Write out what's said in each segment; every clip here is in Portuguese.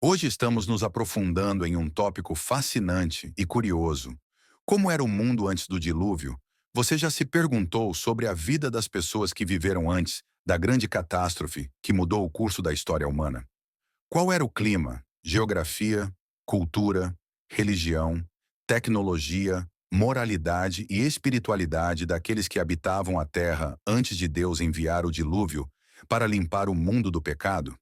Hoje estamos nos aprofundando em um tópico fascinante e curioso. Como era o mundo antes do dilúvio? Você já se perguntou sobre a vida das pessoas que viveram antes da grande catástrofe que mudou o curso da história humana? Qual era o clima, geografia, cultura, religião, tecnologia, moralidade e espiritualidade daqueles que habitavam a Terra antes de Deus enviar o dilúvio para limpar o mundo do pecado?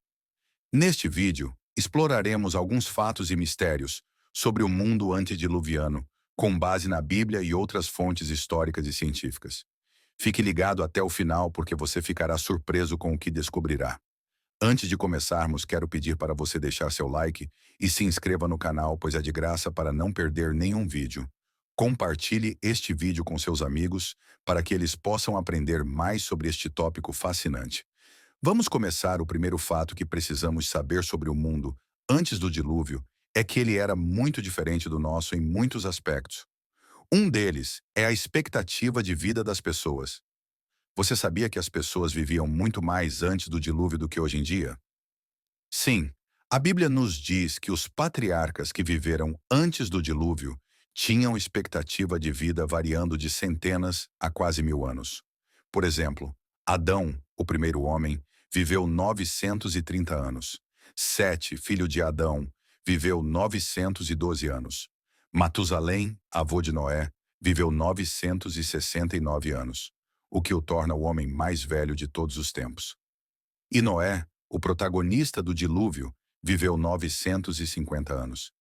Neste vídeo, exploraremos alguns fatos e mistérios sobre o mundo antediluviano, com base na Bíblia e outras fontes históricas e científicas. Fique ligado até o final porque você ficará surpreso com o que descobrirá. Antes de começarmos, quero pedir para você deixar seu like e se inscreva no canal, pois é de graça para não perder nenhum vídeo. Compartilhe este vídeo com seus amigos para que eles possam aprender mais sobre este tópico fascinante. Vamos começar. O primeiro fato que precisamos saber sobre o mundo antes do dilúvio é que ele era muito diferente do nosso em muitos aspectos. Um deles é a expectativa de vida das pessoas. Você sabia que as pessoas viviam muito mais antes do dilúvio do que hoje em dia? Sim, a Bíblia nos diz que os patriarcas que viveram antes do dilúvio tinham expectativa de vida variando de centenas a quase 1000 anos. Por exemplo, Adão, o primeiro homem, viveu 930 anos. Sete, filho de Adão, viveu 912 anos. Matusalém, avô de Noé, viveu 969 anos, o que o torna o homem mais velho de todos os tempos. E Noé, o protagonista do dilúvio, viveu 950 anos.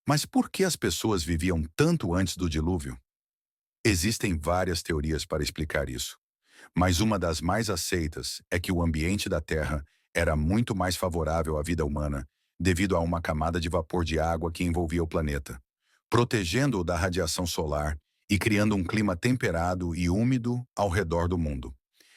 Mas por que as pessoas viviam tanto antes do dilúvio? Existem várias teorias para explicar isso, mas uma das mais aceitas é que o ambiente da Terra era muito mais favorável à vida humana devido a uma camada de vapor de água que envolvia o planeta, protegendo-o da radiação solar e criando um clima temperado e úmido ao redor do mundo.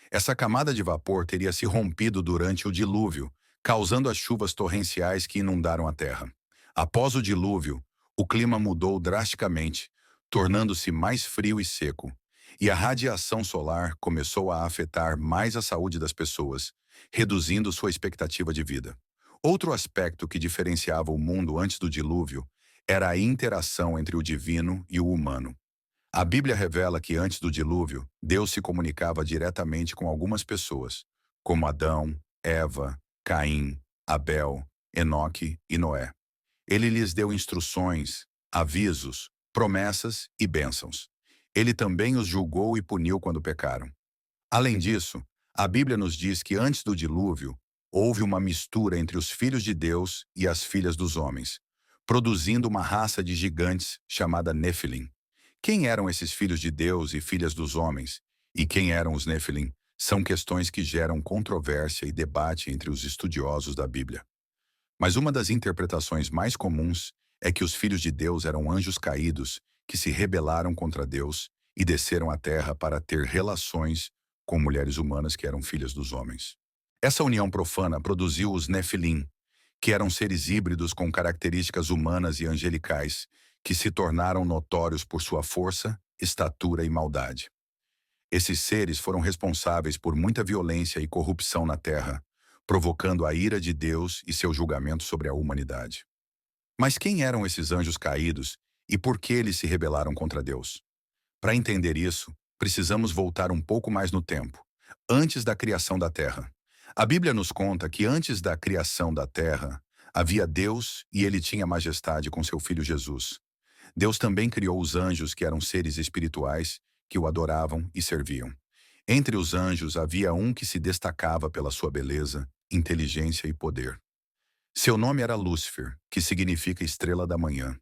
Essa camada de vapor teria se rompido durante o dilúvio, causando as chuvas torrenciais que inundaram a Terra. Após o dilúvio, o clima mudou drasticamente, tornando-se mais frio e seco, e a radiação solar começou a afetar mais a saúde das pessoas, reduzindo sua expectativa de vida. Outro aspecto que diferenciava o mundo antes do dilúvio era a interação entre o divino e o humano. A Bíblia revela que antes do dilúvio, Deus se comunicava diretamente com algumas pessoas, como Adão, Eva, Caim, Abel, Enoque e Noé. Ele lhes deu instruções, avisos, promessas e bênçãos. Ele também os julgou e puniu quando pecaram. Além disso, a Bíblia nos diz que antes do dilúvio, houve uma mistura entre os filhos de Deus e as filhas dos homens, produzindo uma raça de gigantes chamada Nefilim. Quem eram esses filhos de Deus e filhas dos homens? E quem eram os Nefilim? São questões que geram controvérsia e debate entre os estudiosos da Bíblia. Mas uma das interpretações mais comuns é que os filhos de Deus eram anjos caídos que se rebelaram contra Deus e desceram à terra para ter relações com mulheres humanas que eram filhas dos homens. Essa união profana produziu os Nefilim, que eram seres híbridos com características humanas e angelicais, que se tornaram notórios por sua força, estatura e maldade. Esses seres foram responsáveis por muita violência e corrupção na terra, provocando a ira de Deus e seu julgamento sobre a humanidade. Mas quem eram esses anjos caídos e por que eles se rebelaram contra Deus? Para entender isso, precisamos voltar um pouco mais no tempo, antes da criação da terra. A Bíblia nos conta que antes da criação da terra, havia Deus e ele tinha majestade com seu filho Jesus. Deus também criou os anjos, que eram seres espirituais, que o adoravam e serviam. Entre os anjos havia um que se destacava pela sua beleza, inteligência e poder. Seu nome era Lúcifer, que significa estrela da manhã.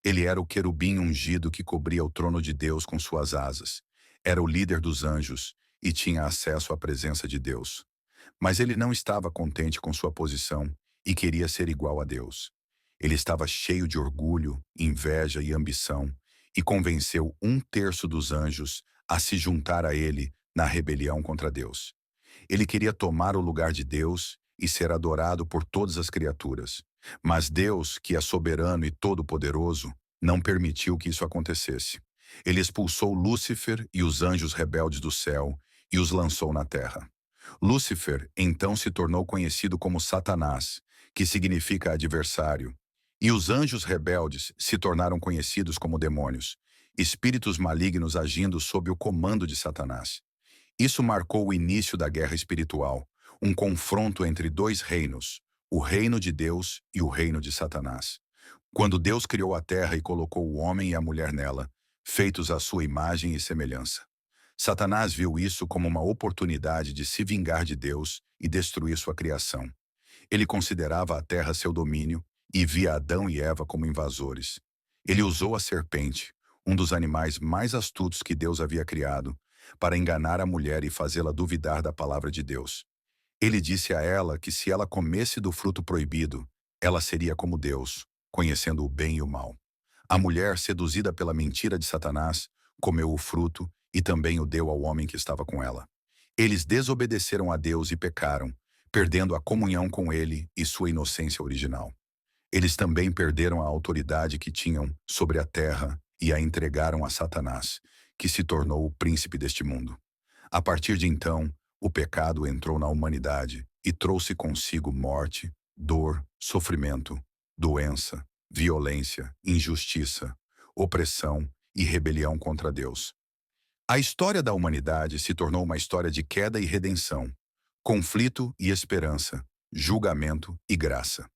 Ele era o querubim ungido que cobria o trono de Deus com suas asas. Era o líder dos anjos e tinha acesso à presença de Deus. Mas ele não estava contente com sua posição e queria ser igual a Deus. Ele estava cheio de orgulho, inveja e ambição e convenceu 1/3 dos anjos a se juntar a ele na rebelião contra Deus. Ele queria tomar o lugar de Deus e ser adorado por todas as criaturas. Mas Deus, que é soberano e todo-poderoso, não permitiu que isso acontecesse. Ele expulsou Lúcifer e os anjos rebeldes do céu e os lançou na terra. Lúcifer então se tornou conhecido como Satanás, que significa adversário, e os anjos rebeldes se tornaram conhecidos como demônios, espíritos malignos agindo sob o comando de Satanás. Isso marcou o início da guerra espiritual, um confronto entre dois reinos, o reino de Deus e o reino de Satanás. Quando Deus criou a terra e colocou o homem e a mulher nela, feitos à sua imagem e semelhança. Satanás viu isso como uma oportunidade de se vingar de Deus e destruir sua criação. Ele considerava a terra seu domínio e via Adão e Eva como invasores. Ele usou a serpente, um dos animais mais astutos que Deus havia criado, para enganar a mulher e fazê-la duvidar da palavra de Deus. Ele disse a ela que se ela comesse do fruto proibido, ela seria como Deus, conhecendo o bem e o mal. A mulher, seduzida pela mentira de Satanás, comeu o fruto e também o deu ao homem que estava com ela. Eles desobedeceram a Deus e pecaram, perdendo a comunhão com ele e sua inocência original. Eles também perderam a autoridade que tinham sobre a terra e a entregaram a Satanás, que se tornou o príncipe deste mundo. A partir de então, o pecado entrou na humanidade e trouxe consigo morte, dor, sofrimento, doença, violência, injustiça, opressão e rebelião contra Deus. A história da humanidade se tornou uma história de queda e redenção, conflito e esperança, julgamento e graça.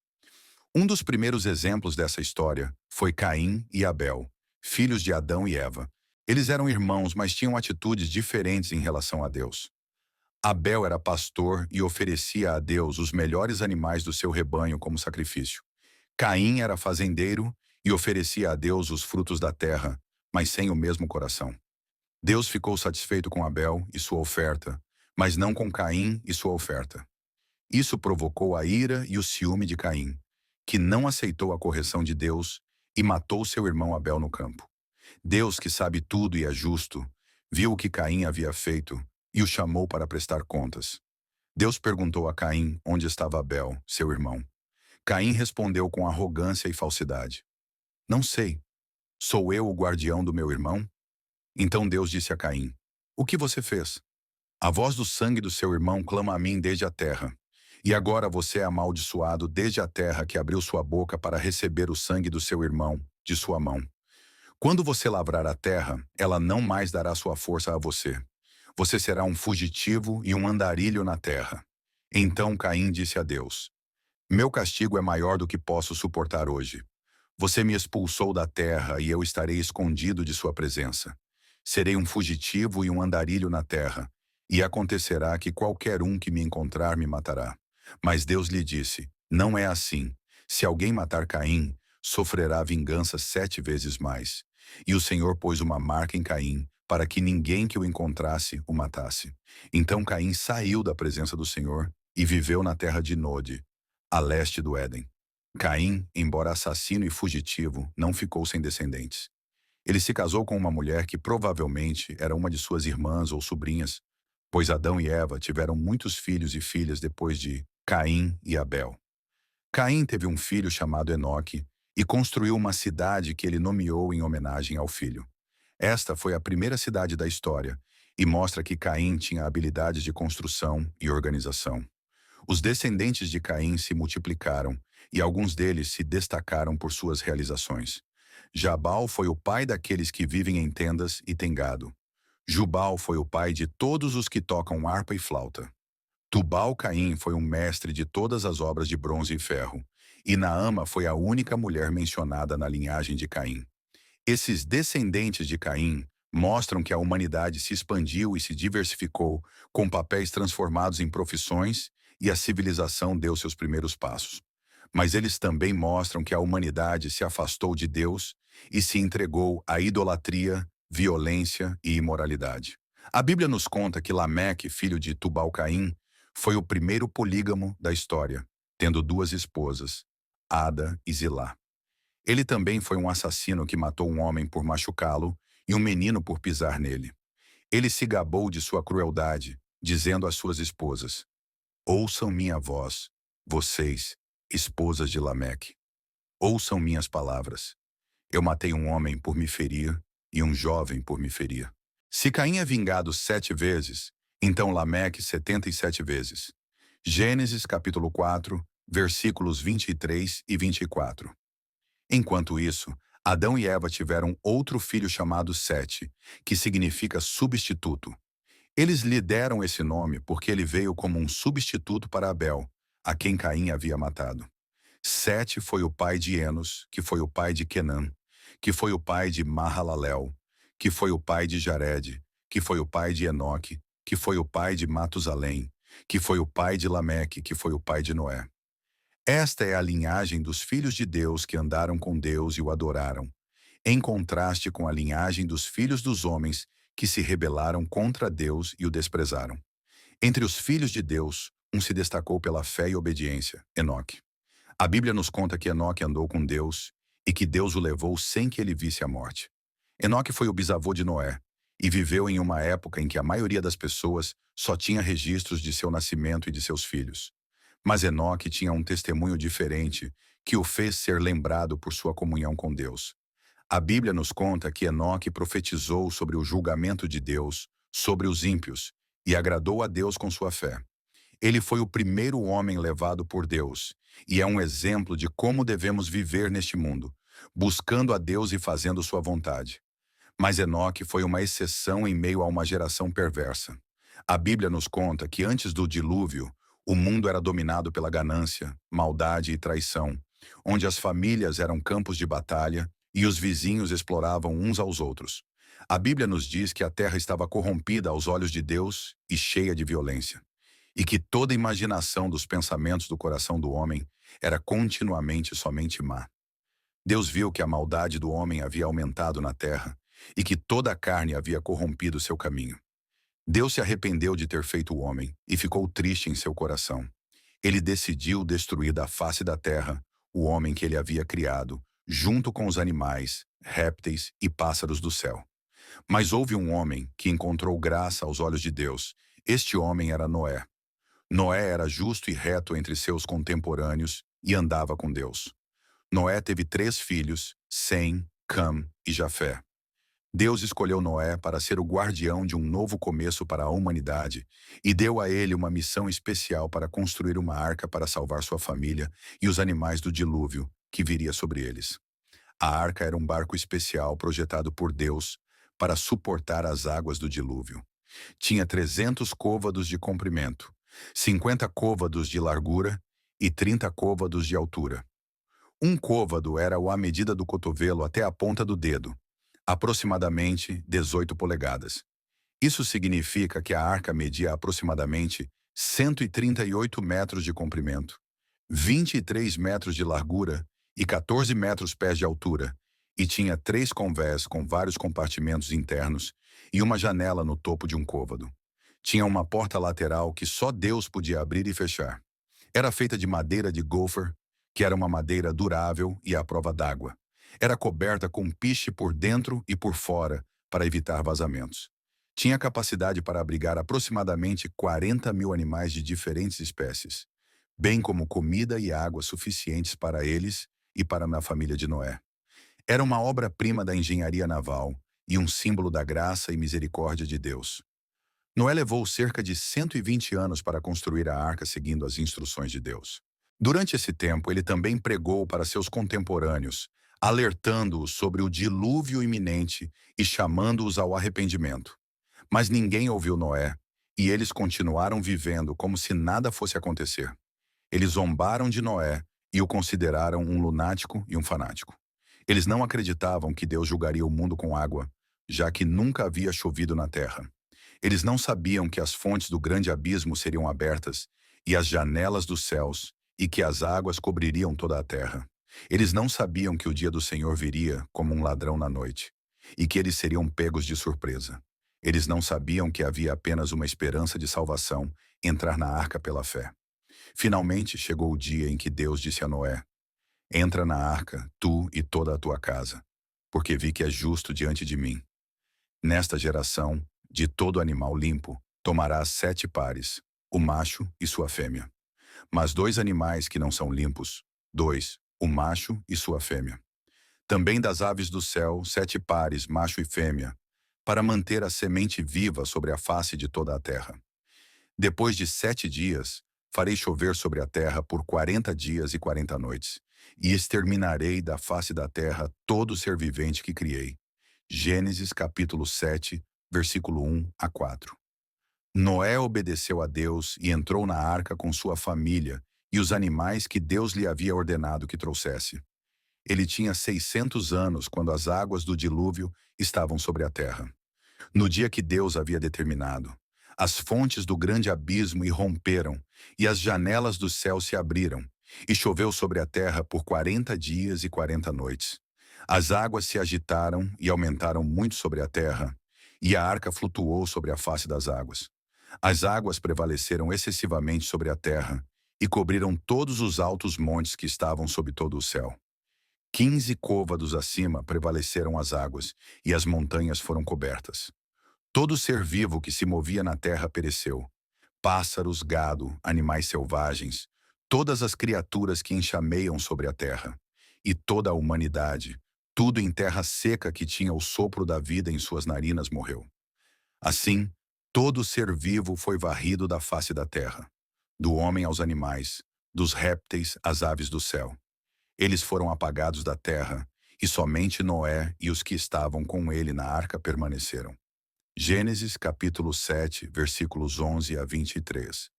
Um dos primeiros exemplos dessa história foi Caim e Abel, filhos de Adão e Eva. Eles eram irmãos, mas tinham atitudes diferentes em relação a Deus. Abel era pastor e oferecia a Deus os melhores animais do seu rebanho como sacrifício. Caim era fazendeiro e oferecia a Deus os frutos da terra, mas sem o mesmo coração. Deus ficou satisfeito com Abel e sua oferta, mas não com Caim e sua oferta. Isso provocou a ira e o ciúme de Caim, que não aceitou a correção de Deus e matou seu irmão Abel no campo. Deus, que sabe tudo e é justo, viu o que Caim havia feito e o chamou para prestar contas. Deus perguntou a Caim onde estava Abel, seu irmão. Caim respondeu com arrogância e falsidade: Não sei. Sou eu o guardião do meu irmão? Então Deus disse a Caim: O que você fez? A voz do sangue do seu irmão clama a mim desde a terra. E agora você é amaldiçoado desde a terra que abriu sua boca para receber o sangue do seu irmão, de sua mão. Quando você lavrar a terra, ela não mais dará sua força a você. Você será um fugitivo e um andarilho na terra. Então Caim disse a Deus: Meu castigo é maior do que posso suportar hoje. Você me expulsou da terra e eu estarei escondido de sua presença. Serei um fugitivo e um andarilho na terra, e acontecerá que qualquer um que me encontrar me matará. Mas Deus lhe disse: Não é assim. Se alguém matar Caim, sofrerá vingança 7 vezes mais. E o Senhor pôs uma marca em Caim, para que ninguém que o encontrasse o matasse. Então Caim saiu da presença do Senhor e viveu na terra de Nod, a leste do Éden. Caim, embora assassino e fugitivo, não ficou sem descendentes. Ele se casou com uma mulher que provavelmente era uma de suas irmãs ou sobrinhas, pois Adão e Eva tiveram muitos filhos e filhas depois de Caim e Abel. Caim teve um filho chamado Enoque e construiu uma cidade que ele nomeou em homenagem ao filho. Esta foi a primeira cidade da história e mostra que Caim tinha habilidades de construção e organização. Os descendentes de Caim se multiplicaram e alguns deles se destacaram por suas realizações. Jabal foi o pai daqueles que vivem em tendas e têm gado. Jubal foi o pai de todos os que tocam harpa e flauta. Tubal-Caim foi um mestre de todas as obras de bronze e ferro, e Naama foi a única mulher mencionada na linhagem de Caim. Esses descendentes de Caim mostram que a humanidade se expandiu e se diversificou, com papéis transformados em profissões, e a civilização deu seus primeiros passos. Mas eles também mostram que a humanidade se afastou de Deus e se entregou à idolatria, violência e imoralidade. A Bíblia nos conta que Lameque, filho de Tubal-Caim, foi o primeiro polígamo da história, tendo 2 esposas, Ada e Zilá. Ele também foi um assassino que matou um homem por machucá-lo e um menino por pisar nele. Ele se gabou de sua crueldade, dizendo às suas esposas: Ouçam minha voz, vocês, esposas de Lameque. Ouçam minhas palavras. Eu matei um homem por me ferir e um jovem por me ferir. Se Caim é vingado 7 vezes, então Lameque 77 vezes. Gênesis capítulo 4, versículos 23 e 24. Enquanto isso, Adão e Eva tiveram outro filho chamado Sete, que significa substituto. Eles lhe deram esse nome porque ele veio como um substituto para Abel, a quem Caim havia matado. Sete foi o pai de Enos, que foi o pai de Quenã, que foi o pai de Mahalalel, que foi o pai de Jared, que foi o pai de Enoque, que foi o pai de Matusalém, que foi o pai de Lameque, que foi o pai de Noé. Esta é a linhagem dos filhos de Deus que andaram com Deus e o adoraram, em contraste com a linhagem dos filhos dos homens que se rebelaram contra Deus e o desprezaram. Entre os filhos de Deus, um se destacou pela fé e obediência, Enoque. A Bíblia nos conta que Enoque andou com Deus e que Deus o levou sem que ele visse a morte. Enoque foi o bisavô de Noé e viveu em uma época em que a maioria das pessoas só tinha registros de seu nascimento e de seus filhos. Mas Enoque tinha um testemunho diferente que o fez ser lembrado por sua comunhão com Deus. A Bíblia nos conta que Enoque profetizou sobre o julgamento de Deus sobre os ímpios e agradou a Deus com sua fé. Ele foi o primeiro homem levado por Deus e é um exemplo de como devemos viver neste mundo, buscando a Deus e fazendo sua vontade. Mas Enoque foi uma exceção em meio a uma geração perversa. A Bíblia nos conta que antes do dilúvio, o mundo era dominado pela ganância, maldade e traição, onde as famílias eram campos de batalha e os vizinhos exploravam uns aos outros. A Bíblia nos diz que a terra estava corrompida aos olhos de Deus e cheia de violência, e que toda imaginação dos pensamentos do coração do homem era continuamente somente má. Deus viu que a maldade do homem havia aumentado na terra e que toda a carne havia corrompido seu caminho. Deus se arrependeu de ter feito o homem e ficou triste em seu coração. Ele decidiu destruir da face da terra o homem que ele havia criado, junto com os animais, répteis e pássaros do céu. Mas houve um homem que encontrou graça aos olhos de Deus. Este homem era Noé. Noé era justo e reto entre seus contemporâneos e andava com Deus. Noé teve 3 filhos, Sem, Cam e Jafé. Deus escolheu Noé para ser o guardião de um novo começo para a humanidade e deu a ele uma missão especial para construir uma arca para salvar sua família e os animais do dilúvio que viria sobre eles. A arca era um barco especial projetado por Deus para suportar as águas do dilúvio. Tinha 300 côvados de comprimento, 50 côvados de largura e 30 côvados de altura. Um côvado era a medida do cotovelo até a ponta do dedo, aproximadamente 18 polegadas. Isso significa que a arca media aproximadamente 138 metros de comprimento, 23 metros de largura e 14 metros pés de altura, e tinha 3 convés com vários compartimentos internos e uma janela no topo de um côvado. Tinha uma porta lateral que só Deus podia abrir e fechar. Era feita de madeira de gopher, que era uma madeira durável e à prova d'água. Era coberta com piche por dentro e por fora para evitar vazamentos. Tinha capacidade para abrigar aproximadamente 40 mil animais de diferentes espécies, bem como comida e água suficientes para eles e para a família de Noé. Era uma obra-prima da engenharia naval e um símbolo da graça e misericórdia de Deus. Noé levou cerca de 120 anos para construir a arca seguindo as instruções de Deus. Durante esse tempo, ele também pregou para seus contemporâneos, alertando-os sobre o dilúvio iminente e chamando-os ao arrependimento. Mas ninguém ouviu Noé, e eles continuaram vivendo como se nada fosse acontecer. Eles zombaram de Noé e o consideraram um lunático e um fanático. Eles não acreditavam que Deus julgaria o mundo com água, já que nunca havia chovido na terra. Eles não sabiam que as fontes do grande abismo seriam abertas e as janelas dos céus, e que as águas cobririam toda a terra. Eles não sabiam que o dia do Senhor viria como um ladrão na noite, e que eles seriam pegos de surpresa. Eles não sabiam que havia apenas uma esperança de salvação, entrar na arca pela fé. Finalmente chegou o dia em que Deus disse a Noé: "Entra na arca, tu e toda a tua casa, porque vi que és justo diante de mim. Nesta geração, de todo animal limpo, tomarás 7 pares, o macho e sua fêmea. Mas 2 animais que não são limpos, 2, o macho e sua fêmea. Também das aves do céu, 7 pares, macho e fêmea, para manter a semente viva sobre a face de toda a terra. Depois de 7 dias, farei chover sobre a terra por 40 dias e 40 noites, e exterminarei da face da terra todo ser vivente que criei. Gênesis capítulo 7, versículo 1 a 4. Noé obedeceu a Deus e entrou na arca com sua família e os animais que Deus lhe havia ordenado que trouxesse. Ele tinha 600 anos quando as águas do dilúvio estavam sobre a terra. No dia que Deus havia determinado, as fontes do grande abismo irromperam e as janelas do céu se abriram, e choveu sobre a terra por 40 dias e 40 noites. As águas se agitaram e aumentaram muito sobre a terra, e a arca flutuou sobre a face das águas. As águas prevaleceram excessivamente sobre a terra e cobriram todos os altos montes que estavam sob todo o céu. 15 côvados acima prevaleceram as águas, e as montanhas foram cobertas. Todo ser vivo que se movia na terra pereceu. Pássaros, gado, animais selvagens, todas as criaturas que enxameiam sobre a terra. E toda a humanidade, tudo em terra seca que tinha o sopro da vida em suas narinas morreu. Assim, todo ser vivo foi varrido da face da terra, do homem aos animais, dos répteis às aves do céu. Eles foram apagados da terra, e somente Noé e os que estavam com ele na arca permaneceram. Gênesis capítulo 7, versículos 11 a 23.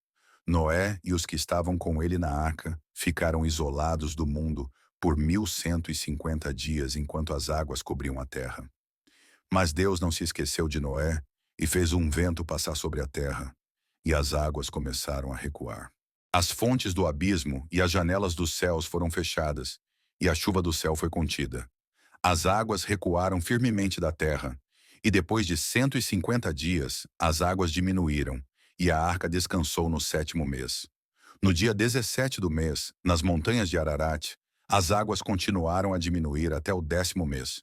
Noé e os que estavam com ele na arca ficaram isolados do mundo por 1150 dias enquanto as águas cobriam a terra. Mas Deus não se esqueceu de Noé e fez um vento passar sobre a terra, e as águas começaram a recuar. As fontes do abismo e as janelas dos céus foram fechadas, e a chuva do céu foi contida. As águas recuaram firmemente da terra, e depois de 150 dias, as águas diminuíram, e a arca descansou no 7º mês. No dia 17 do mês, nas montanhas de Ararat, as águas continuaram a diminuir até o 10º mês.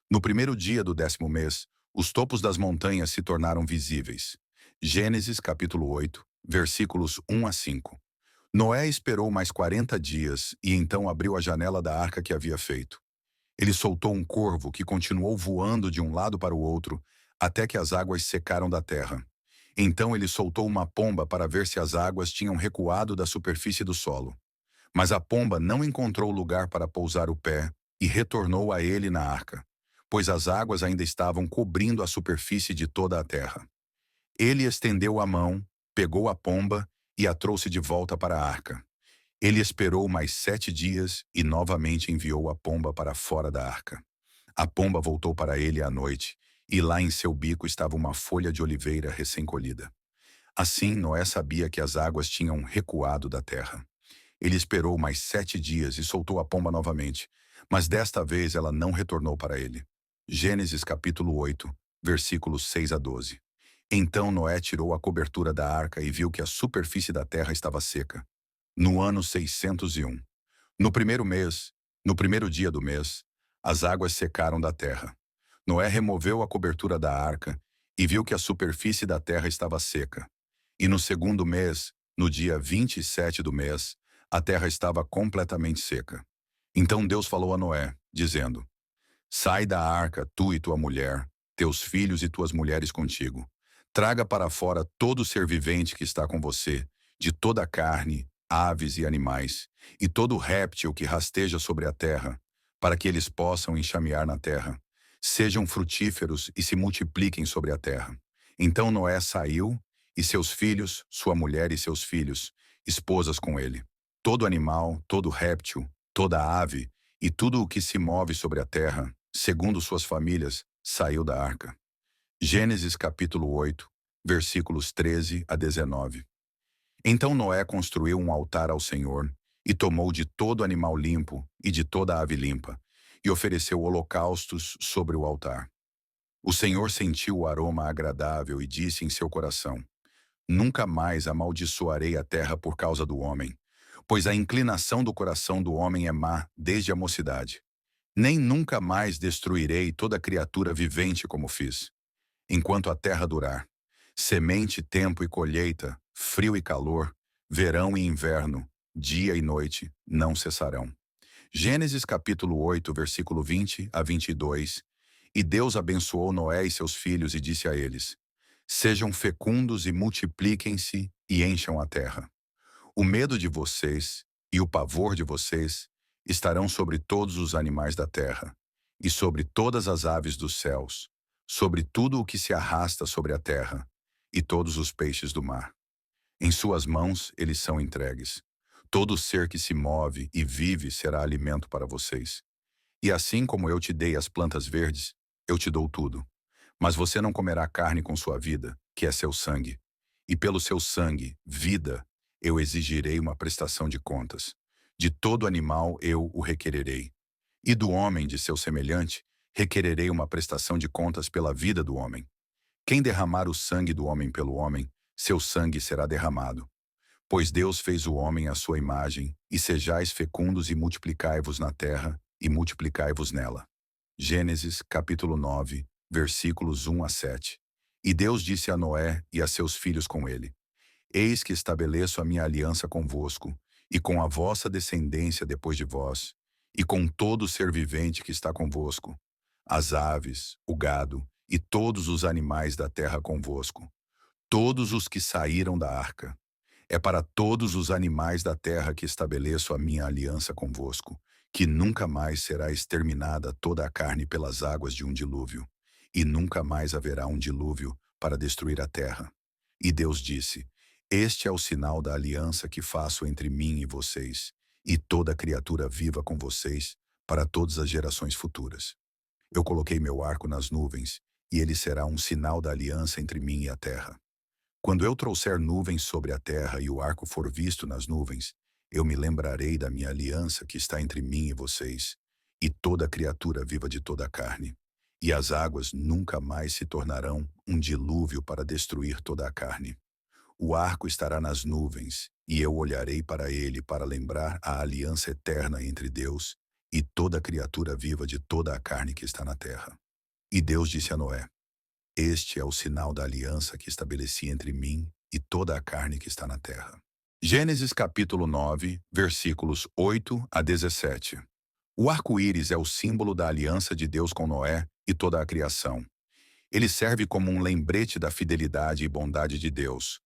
No primeiro dia do 10º mês, os topos das montanhas se tornaram visíveis. Gênesis capítulo 8, versículos 1 a 5. Noé esperou mais 40 dias e então abriu a janela da arca que havia feito. Ele soltou um corvo que continuou voando de um lado para o outro até que as águas secaram da terra. Então ele soltou uma pomba para ver se as águas tinham recuado da superfície do solo. Mas a pomba não encontrou lugar para pousar o pé e retornou a ele na arca, pois as águas ainda estavam cobrindo a superfície de toda a terra. Ele estendeu a mão, pegou a pomba e a trouxe de volta para a arca. Ele esperou mais 7 dias e novamente enviou a pomba para fora da arca. A pomba voltou para ele à noite, e lá em seu bico estava uma folha de oliveira recém-colhida. Assim, Noé sabia que as águas tinham recuado da terra. Ele esperou mais 7 dias e soltou a pomba novamente, mas desta vez ela não retornou para ele. Gênesis capítulo 8, versículos 6 a 12. Então Noé tirou a cobertura da arca e viu que a superfície da terra estava seca. No ano 601. No primeiro mês, no primeiro dia do mês, as águas secaram da terra. Noé removeu a cobertura da arca e viu que a superfície da terra estava seca. E no segundo mês, no dia 27 do mês, a terra estava completamente seca. Então Deus falou a Noé, dizendo: Sai da arca, tu e tua mulher, teus filhos e tuas mulheres contigo. Traga para fora todo ser vivente que está com você, de toda a carne, aves e animais, e todo réptil que rasteja sobre a terra, para que eles possam enxamear na terra. Sejam frutíferos e se multipliquem sobre a terra. Então Noé saiu, e seus filhos, sua mulher e seus filhos, esposas com ele. Todo animal, todo réptil, toda ave, e tudo o que se move sobre a terra, segundo suas famílias, saiu da arca. Gênesis capítulo 8, versículos 13 a 19. Então Noé construiu um altar ao Senhor, e tomou de todo animal limpo e de toda ave limpa, e ofereceu holocaustos sobre o altar. O Senhor sentiu o aroma agradável e disse em seu coração: Nunca mais amaldiçoarei a terra por causa do homem, pois a inclinação do coração do homem é má desde a mocidade. Nem nunca mais destruirei toda criatura vivente como fiz. Enquanto a terra durar, semente, tempo e colheita, frio e calor, verão e inverno, dia e noite, não cessarão. Gênesis capítulo 8, versículo 20 a 22. E Deus abençoou Noé e seus filhos e disse a eles: Sejam fecundos e multipliquem-se e encham a terra. O medo de vocês e o pavor de vocês estarão sobre todos os animais da terra, e sobre todas as aves dos céus, sobre tudo o que se arrasta sobre a terra, e todos os peixes do mar. Em suas mãos eles são entregues. Todo ser que se move e vive será alimento para vocês. E assim como eu te dei as plantas verdes, eu te dou tudo. Mas você não comerá carne com sua vida, que é seu sangue. E pelo seu sangue, vida, eu exigirei uma prestação de contas. De todo animal eu o requererei. E do homem, de seu semelhante, requererei uma prestação de contas pela vida do homem. Quem derramar o sangue do homem pelo homem, seu sangue será derramado. Pois Deus fez o homem à sua imagem, e sejais fecundos e multiplicai-vos na terra, e multiplicai-vos nela. Gênesis, capítulo 9, versículos 1 a 7. E Deus disse a Noé e a seus filhos com ele: Eis que estabeleço a minha aliança convosco, e com a vossa descendência depois de vós, e com todo ser vivente que está convosco, as aves, o gado, e todos os animais da terra convosco, todos os que saíram da arca. É para todos os animais da terra que estabeleço a minha aliança convosco, que nunca mais será exterminada toda a carne pelas águas de um dilúvio, e nunca mais haverá um dilúvio para destruir a terra. E Deus disse: Este é o sinal da aliança que faço entre mim e vocês, e toda criatura viva com vocês, para todas as gerações futuras. Eu coloquei meu arco nas nuvens, e ele será um sinal da aliança entre mim e a terra. Quando eu trouxer nuvens sobre a terra e o arco for visto nas nuvens, eu me lembrarei da minha aliança que está entre mim e vocês, e toda criatura viva de toda a carne. E as águas nunca mais se tornarão um dilúvio para destruir toda a carne. O arco estará nas nuvens, e eu olharei para ele para lembrar a aliança eterna entre Deus e toda criatura viva de toda a carne que está na terra. E Deus disse a Noé: Este é o sinal da aliança que estabeleci entre mim e toda a carne que está na terra. Gênesis capítulo 9, versículos 8 a 17. O arco-íris é o símbolo da aliança de Deus com Noé e toda a criação. Ele serve como um lembrete da fidelidade e bondade de Deus,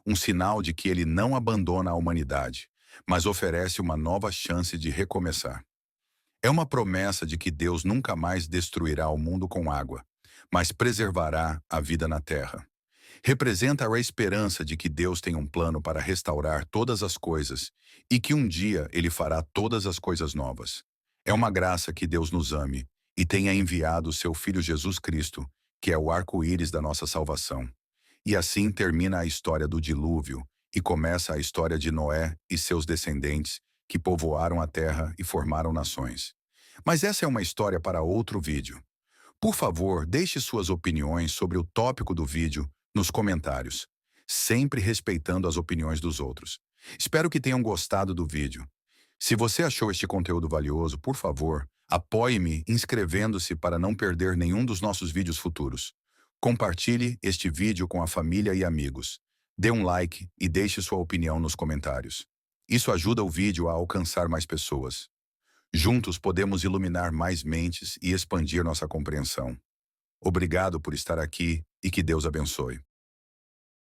um sinal de que ele não abandona a humanidade, mas oferece uma nova chance de recomeçar. É uma promessa de que Deus nunca mais destruirá o mundo com água, mas preservará a vida na terra. Representa a esperança de que Deus tem um plano para restaurar todas as coisas e que um dia Ele fará todas as coisas novas. É uma graça que Deus nos ame e tenha enviado o seu Filho Jesus Cristo, que é o arco-íris da nossa salvação. E assim termina a história do dilúvio e começa a história de Noé e seus descendentes, que povoaram a terra e formaram nações. Mas essa é uma história para outro vídeo. Por favor, deixe suas opiniões sobre o tópico do vídeo nos comentários, sempre respeitando as opiniões dos outros. Espero que tenham gostado do vídeo. Se você achou este conteúdo valioso, por favor, apoie-me inscrevendo-se para não perder nenhum dos nossos vídeos futuros. Compartilhe este vídeo com a família e amigos. Dê um like e deixe sua opinião nos comentários. Isso ajuda o vídeo a alcançar mais pessoas. Juntos podemos iluminar mais mentes e expandir nossa compreensão. Obrigado por estar aqui e que Deus abençoe.